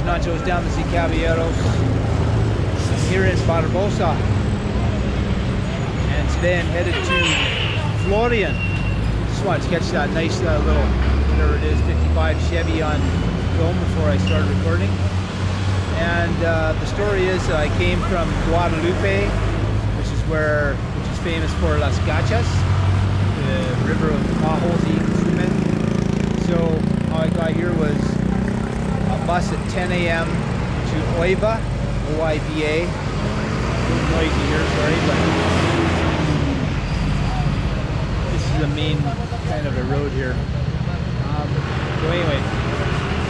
Nachos down to see Caballeros here in Barbosa, and today I'm headed to Florian. Just wanted to catch that nice little, whatever it is, 55 Chevy on film before I started recording. And the story is I came from Guadalupe, which is famous for Las Gachas, the river of potholes that you can swim in. So how I got here was a bus at 10 a.m. to Oiba, O-I-B-A. A little noisy here, sorry, but this is the main kind of a road here. So anyway,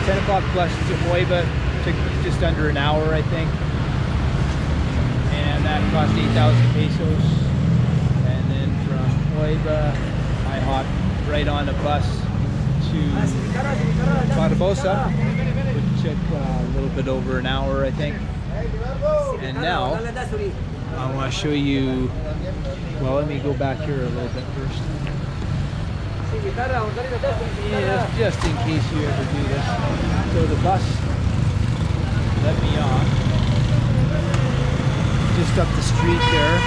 10 o'clock bus to Oiba, took just under an hour, I think. And that cost 8,000 pesos. And then from Oiba, I hopped right on a bus to Barbosa, which took a little bit over an hour, I think. And now I want to show you, well, let me go back here a little bit first. Yeah, just in case you ever do this. So the bus let me off just up the street there,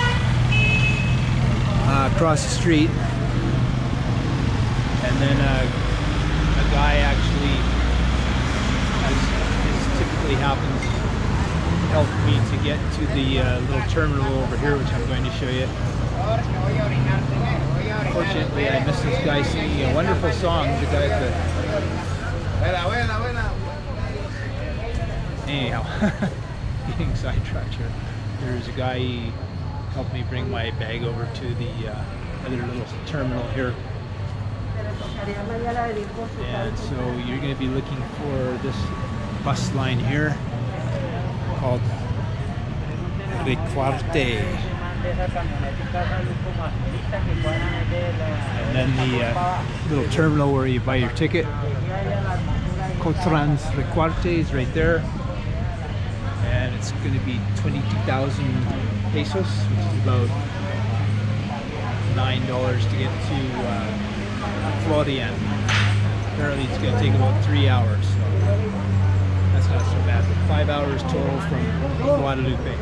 across the street, and then a guy actually, as typically happens, helped me to get to the little terminal over here, which I'm going to show you. Unfortunately, I missed this guy singing a wonderful song. The guy at the... Anyhow, getting sidetracked here. There's a guy, he helped me bring my bag over to the other little terminal here. And so you're going to be looking for this bus line here called Recuarte. And then the little terminal where you buy your ticket, Cotrans Recuarte, is right there. And it's going to be 22,000 pesos, which is about $9 to get to Florian. Apparently it's going to take about 3 hours, so that's not so bad. 5 hours total from Guadalupe.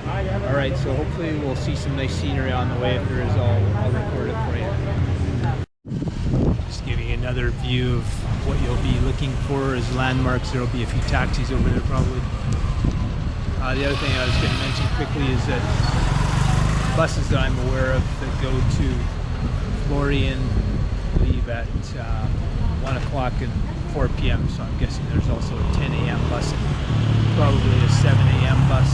Alright, so hopefully we'll see some nice scenery on the way. If there is, I'll record it for you. Just giving you another view of what you'll be looking for as landmarks. There will be a few taxis over there probably. The other thing I was going to mention quickly is that buses that I'm aware of that go to Florian leave at 1 o'clock and 4 p.m. So I'm guessing there's also a 10 a.m. bus and probably a 7 a.m. bus.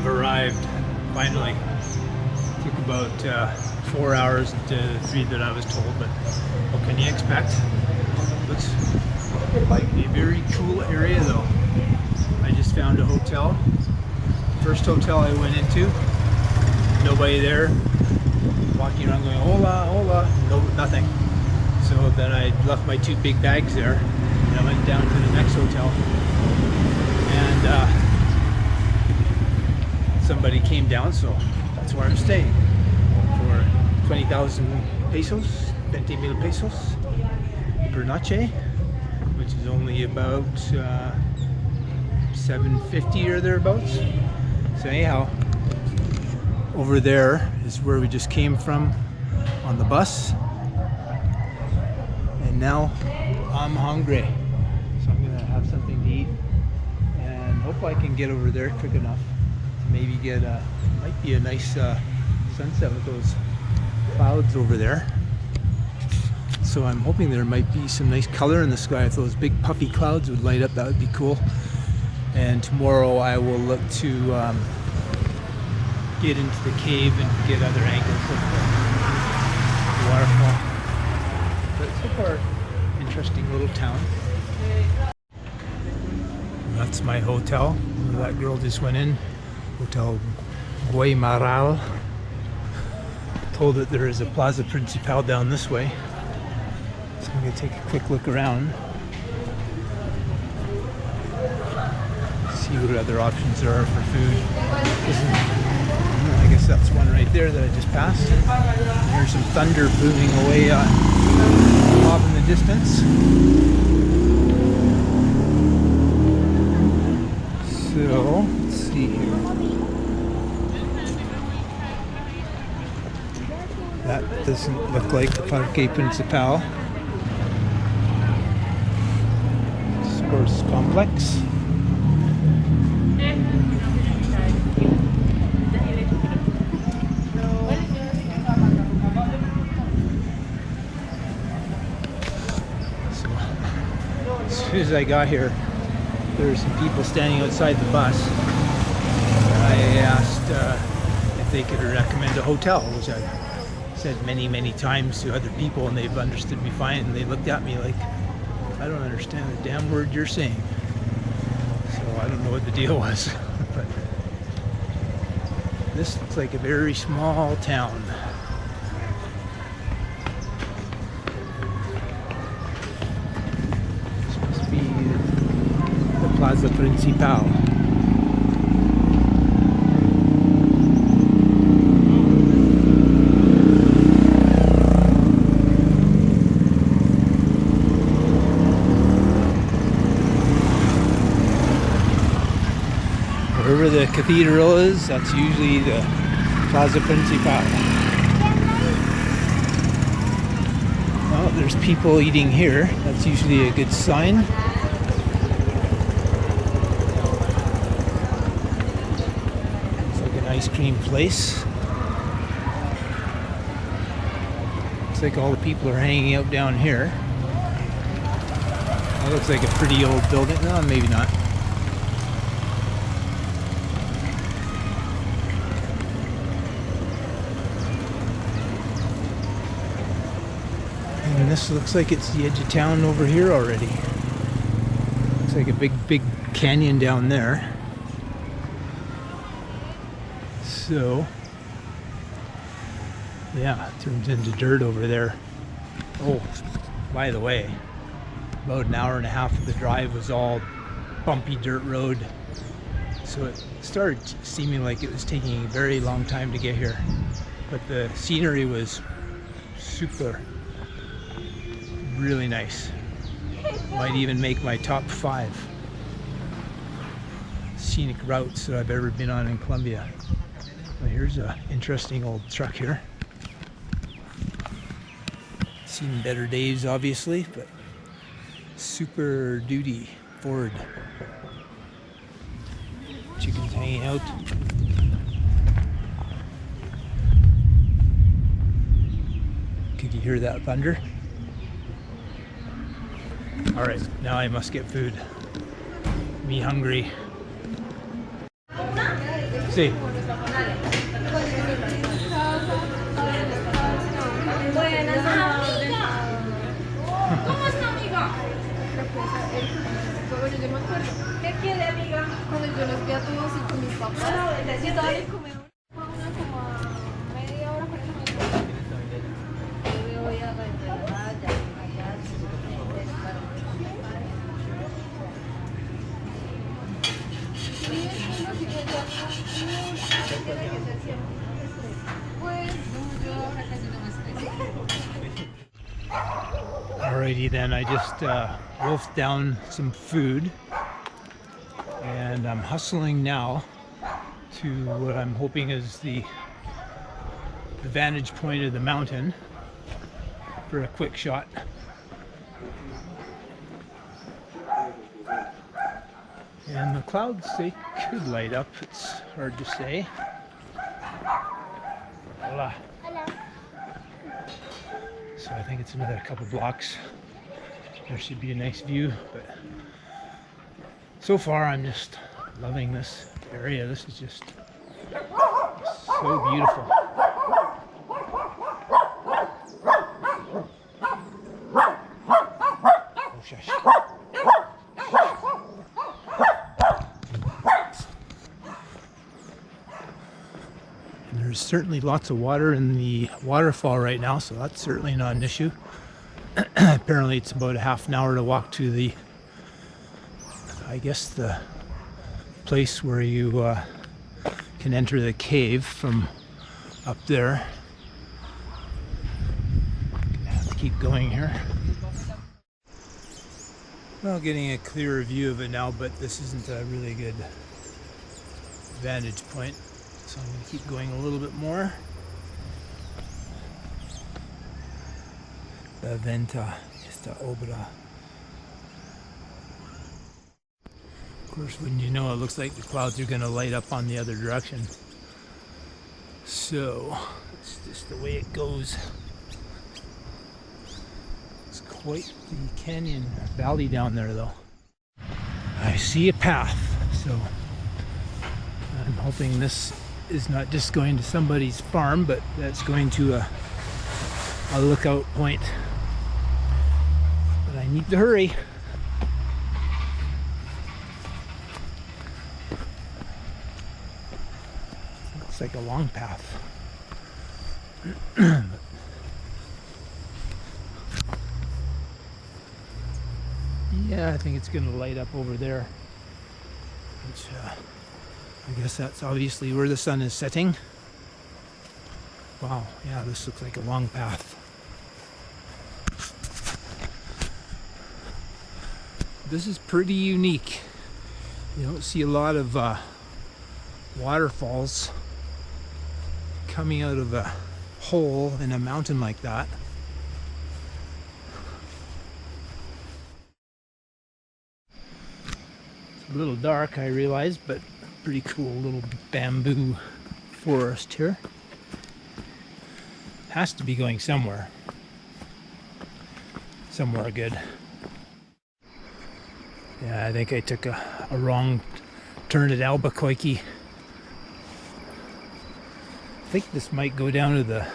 have arrived, finally. Took about 4 hours to the 3 that I was told, but what can you expect? Looks like a very cool area though. I just found a hotel. First hotel I went into, nobody there. Walking around going, hola, hola, no, nothing. So then I left my 2 big bags there, and I went down to the next hotel. And somebody came down, so that's where I'm staying for 20,000 pesos, 20,000 pesos per noche, which is only about 750 or thereabouts. So anyhow, over there is where we just came from on the bus, and now I'm hungry, so I'm gonna have something to eat, and hope I can get over there quick enough to maybe get might be a nice sunset with those clouds over there. So I'm hoping there might be some nice color in the sky. If those big puffy clouds would light up, that would be cool. And tomorrow I will look to get into the cave and get other angles of the waterfall. But so far, interesting little town. That's my hotel. That girl just went in. Hotel Guaymaral. Told that there is a Plaza Principal down this way. So I'm going to take a quick look around. See what other options there are for food. I guess that's one right there that I just passed. There's some thunder booming away off in the distance. So, let's see here. That doesn't look like the Parque Principal Sports Complex. As soon as I got here, there were some people standing outside the bus. I asked if they could recommend a hotel, which I said many times to other people, and they've understood me fine, and they looked at me like, I don't understand the damn word you're saying. So I don't know what the deal was. But this looks like a very small town. Plaza Principal. Wherever the cathedral is, that's usually the Plaza Principal. Well, there's people eating here. That's usually a good sign. Ice cream place. Looks like all the people are hanging out down here. That looks like a pretty old building. No, maybe not. And this looks like it's the edge of town over here already. Looks like a big canyon down there. So, yeah, it turns into dirt over there. Oh, by the way, about an hour and a half of the drive was all bumpy dirt road. So it started seeming like it was taking a very long time to get here. But the scenery was super, really nice. Might even make my top 5 scenic routes that I've ever been on in Colombia. Well, here's an interesting old truck here. Seen better days, obviously, but Super Duty Ford. Chickens hanging out. Could you hear that thunder? All right, now I must get food. Me hungry. Sí. Buenas, amiga. ¿Cómo está, amiga? Bueno, yo me acuerdo. ¿Qué quiere, amiga? Cuando yo los vi a todos y con mis papás, yo estaba ahí como como a media hora, 40 minutos. Yo voy a vender allá. Pues, yo ahora casi no me estrés. Alrighty then, I just wolfed down some food and I'm hustling now to what I'm hoping is the vantage point of the mountain for a quick shot. And the clouds, they could light up, it's hard to say. Hola. So I think it's another couple blocks. There should be a nice view, but so far I'm just loving this area. This is just so beautiful. Oh, shush. And there's certainly lots of water in the waterfall right now, so that's certainly not an issue. Apparently it's about a half an hour to walk to the, I guess, the place where you can enter the cave from up there. Gonna have to keep going here. Well, getting a clearer view of it now, but this isn't a really good vantage point. So I'm going to keep going a little bit more. La venta esta obra. Of course, wouldn't you know, it looks like the clouds are going to light up on the other direction. So, it's just the way it goes. It's quite the canyon valley down there, though. I see a path, so I'm hoping this is not just going to somebody's farm, but that's going to a lookout point. But I need to hurry. Looks like a long path. Yeah, I think it's going to light up over there. Which, I guess that's obviously where the sun is setting. Wow, yeah, this looks like a long path. This is pretty unique. You don't see a lot of waterfalls coming out of a hole in a mountain like that. It's a little dark, I realize, but pretty cool little bamboo forest here. Has to be going somewhere. Somewhere good. Yeah, I think I took a wrong turn at Albuquerque. I think this might go down to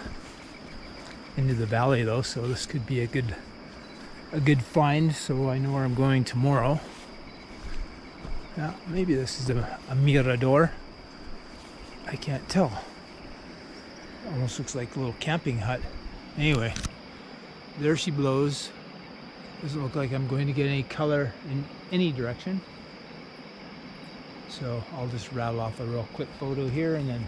into the valley though, so this could be a good find, so I know where I'm going tomorrow. Now, maybe this is a mirador. I can't tell. Almost looks like a little camping hut. Anyway, there she blows. Doesn't look like I'm going to get any color in any direction. So I'll just rattle off a real quick photo here and then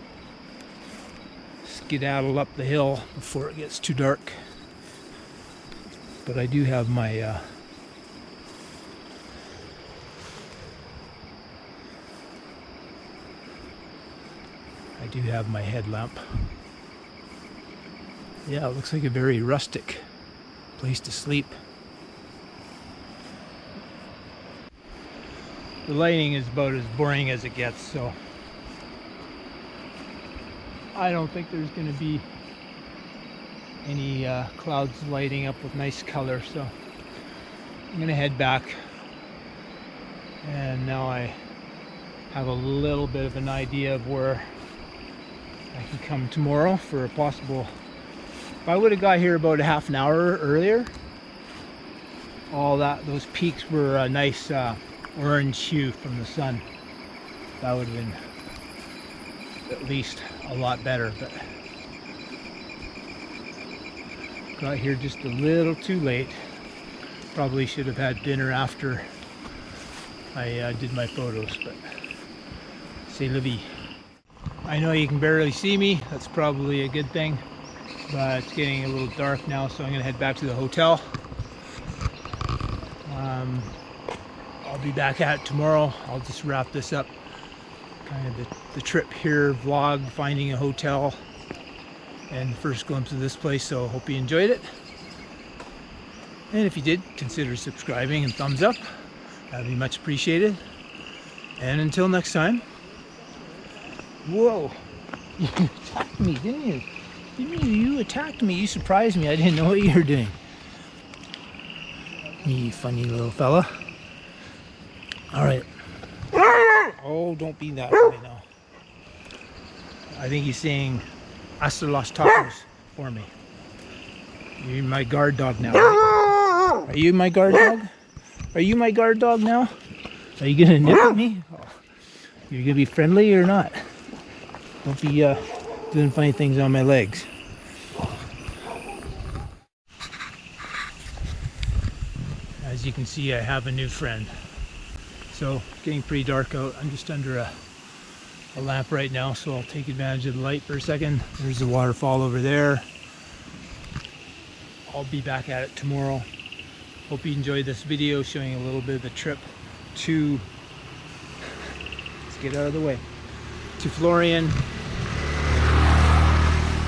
skedaddle up the hill before it gets too dark. But I do have my headlamp. Yeah, it looks like a very rustic place to sleep. The lighting is about as boring as it gets, so I don't think there's going to be any clouds lighting up with nice color, so I'm going to head back. And now I have a little bit of an idea of where I can come tomorrow for a possible. If I would have got here about a half an hour earlier, those peaks were a nice orange hue from the sun. That would have been at least a lot better, but got here just a little too late. Probably should have had dinner after I did my photos, but c'est la vie. I know you can barely see me, that's probably a good thing, but it's getting a little dark now, so I'm gonna head back to the hotel. I'll be back at it tomorrow. I'll just wrap this up, kind of the trip here vlog, finding a hotel and the first glimpse of this place. So hope you enjoyed it, and if you did, consider subscribing and thumbs up, that'd be much appreciated. And until next time. Whoa, you attacked me, didn't you? You attacked me, you surprised me. I didn't know what you were doing. You funny little fella. All right. Oh, don't be that way now. I think he's saying hasta los tacos for me. You're my guard dog now, right? Are you my guard dog? Are you my guard dog now? Are you gonna nip at me? Oh, you're gonna be friendly or not? Don't be doing funny things on my legs. As you can see, I have a new friend. So it's getting pretty dark out. I'm just under a lamp right now, so I'll take advantage of the light for a second. There's the waterfall over there. I'll be back at it tomorrow. Hope you enjoyed this video showing a little bit of the trip to, let's get out of the way, to Florian.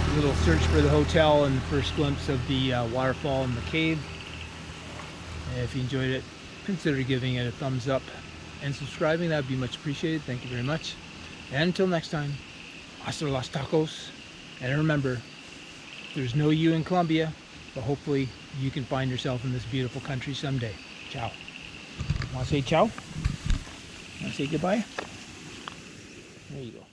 A little search for the hotel and the first glimpse of the waterfall and the cave. And if you enjoyed it, consider giving it a thumbs up and subscribing. That would be much appreciated. Thank you very much. And until next time, hasta los tacos. And remember, there's no you in Colombia, but hopefully you can find yourself in this beautiful country someday. Ciao. Want to say ciao? Want to say goodbye? There you go.